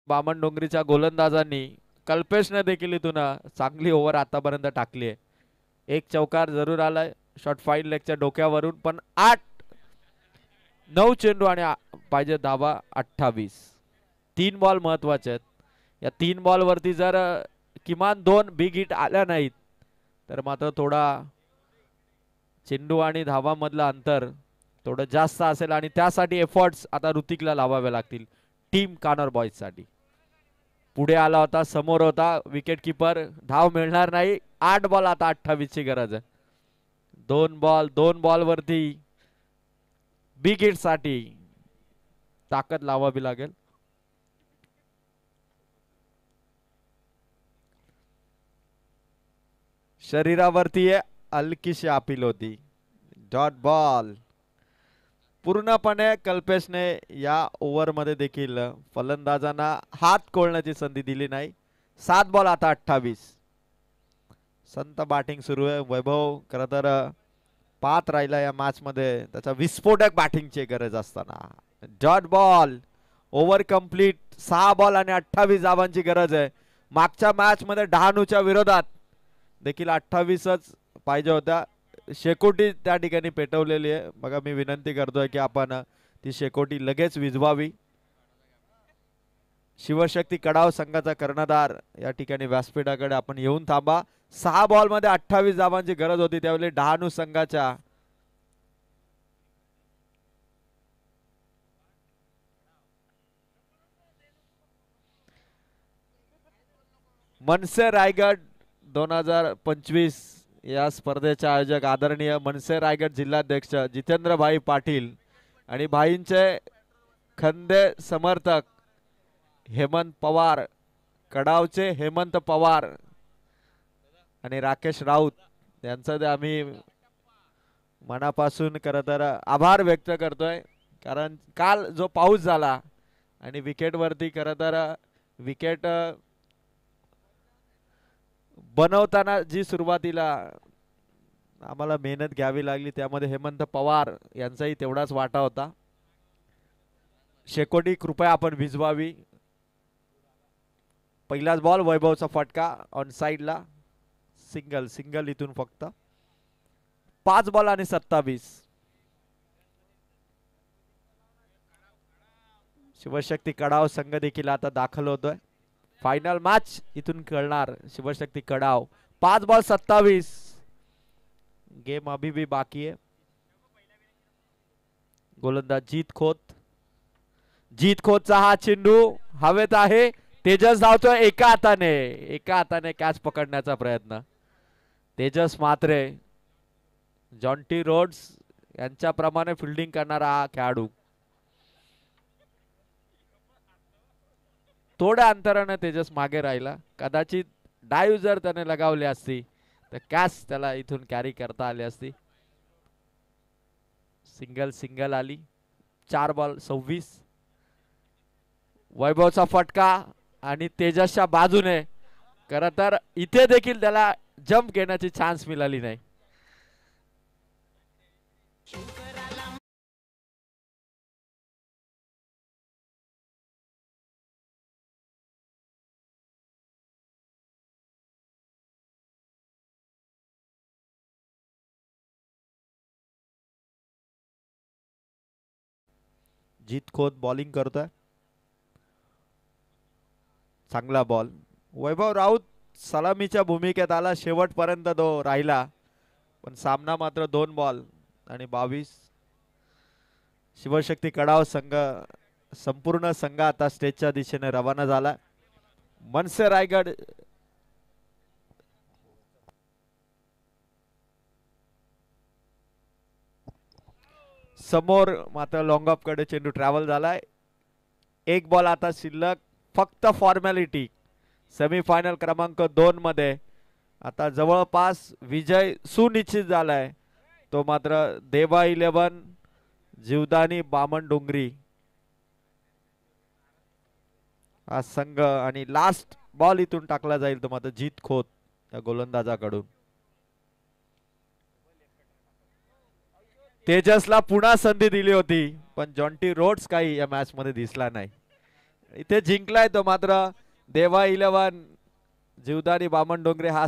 बामणडोंगरीच्या गोलंदाजांनी कल्पेशने देखील इथून चांगली ओव्हर आतापर्यंत टाकली आहे. एक चौकार जरूर आलाय शॉट फाईन लेगच्या डोक्यावरून, पण 8-9 चेंडू आणि पाहिजे धावा 28. 3 बॉल महत्वाचे आहेत. या 3 बॉल वरती जर किमान 2 बिग हिट आल्या नाहीत तर मात्र थोडा चेंडू आणि धावा मधला अंतर थोडं जास्त असेल आणि त्यासाठी एफर्ट्स आता ऋतिकला लावावे लागतील टीम कानर बॉयज साठी. पुढे आला होता, समोर होता विकेट किपर, धाव मिळणार नाही. 8 बॉल आता 28 ची गरज आहे. 2 बॉल वरती बिग हिट साठी ताकद लावावी लागेल. शरीरावरती हलकीशी अपील होती. Dot ball. पूर्णपणे कल्पेशने या ओव्हर मध्ये देखील फलंदाजांना हात खोलण्याची संधी दिली नाही. 7 बॉल आता 28. संत बॅटिंग सुरू आहे. वैभव खरं तर पाहत राहिला या मॅच मध्ये त्याचा विस्फोटक बॅटिंगची गरज असताना. Dot ball. Over complete. 6 ball आणि 28 धावांची गरज आहे. मागच्या मॅच मध्ये डहाणूच्या विरोधात देखील 28च पाहिजे होत्या. शेकोटी त्या ठिकाणी पेटवलेली आहे. बघा मी विनंती करतोय की आपण ती शेकोटी लगेच विझवावी. शिवशक्ती कडाव संघाचा कर्णधार या ठिकाणी व्यासपीठाकडे आपण येऊन थांबा. 6 बॉल मध्ये 28 धावांची गरज होती. त्यावेळी डहाणू संघाच्या मनसे रायगड 2025 या स्पर्धेचे आयोजक आदरणीय मनसे रायगड जिल्हाध्यक्ष जितेंद्रभाई पाटील आणि भाईंचे खंदे समर्थक हेमंत पवार, कडावचे हेमंत पवार आणि राकेश राऊत यांचा आम्ही मनापासून खरं तर आभार व्यक्त करतोय. कारण काल जो पाऊस झाला आणि विकेट वरती खरं तर विकेट बनवताना जी सुरुवातीला आम्हाला मेहनत घ्यावी लागली त्यामध्ये हेमंत पवार यांचाही तेवढाच वाटा होता. शेकोटी कृपया आपण भिजवावी. पहिलाच बॉल वैभवचा फटका ऑन साइडला. सिंगल सिंगल इथून फक्त. 5 बॉल आणि 27. शिवशक्ती कडाव संघ देखील आता दाखल होतोय. फायनल मॅच इथून खेळणार शिवशक्ती कडाव. 5 बॉल 27. गेम अभी भी बाकी है. गोलंदाज जीत खोत. जीत खोतचा हा चेंडू हवेत आहे. तेजस धावतोय एका हाताने कॅच पकडण्याचा प्रयत्न. तेजस मात्रे, जॉन्टी रोड्स यांच्याप्रमाणे फिल्डिंग करणारा हा खेळाडू. थोड्या अंतराने तेजस मागे राहिला. कदाचित डाईव्ह जर त्याने लगावली असती तर कॅच त्याला इथून कॅरी करता आली असती. सिंगल सिंगल आली. 4 बॉल 26. वैभवचा फटका आणि तेजसच्या बाजूने खरं तर इथे देखील त्याला जंप घेण्याची चान्स मिळाली नाही. जीत खोत बॉलिंग करतोय. चांगला बॉल. वैभव राऊत सलामीच्या भूमिकेत आला. शेवटपर्यंत तो राहिला पण सामना मात्र 2 बॉल आणि 22. शिवशक्ती कडाव संघ संपूर्ण संघ आता स्टेजच्या दिशेने रवाना झाला. मनसे रायगड समोर मात्र लॉंग ऑफ कडे चेंडू ट्रॅव्हल झालाय. 1 बॉल आता शिल्लक. फक्त फॉर्मॅलिटी. सेमीफायनल क्रमांक 2 मध्ये आता जवळपास विजय सुनिश्चित झालाय. तो मात्र देवा 11 जीवदानी बामणडोंगरी हा संघ आणि लास्ट बॉल इथून टाकला जाईल तो मात्र जीत खोत या गोलंदाजाकडून. तेजसला पुन्हा संधी दिली होती पण जॉन्टी रोड्स काही या मॅच मध्ये दिसला नाही. इथे जिंकलाय तो मात्र देवा 11 जीवदानी बामण डोंगरे हा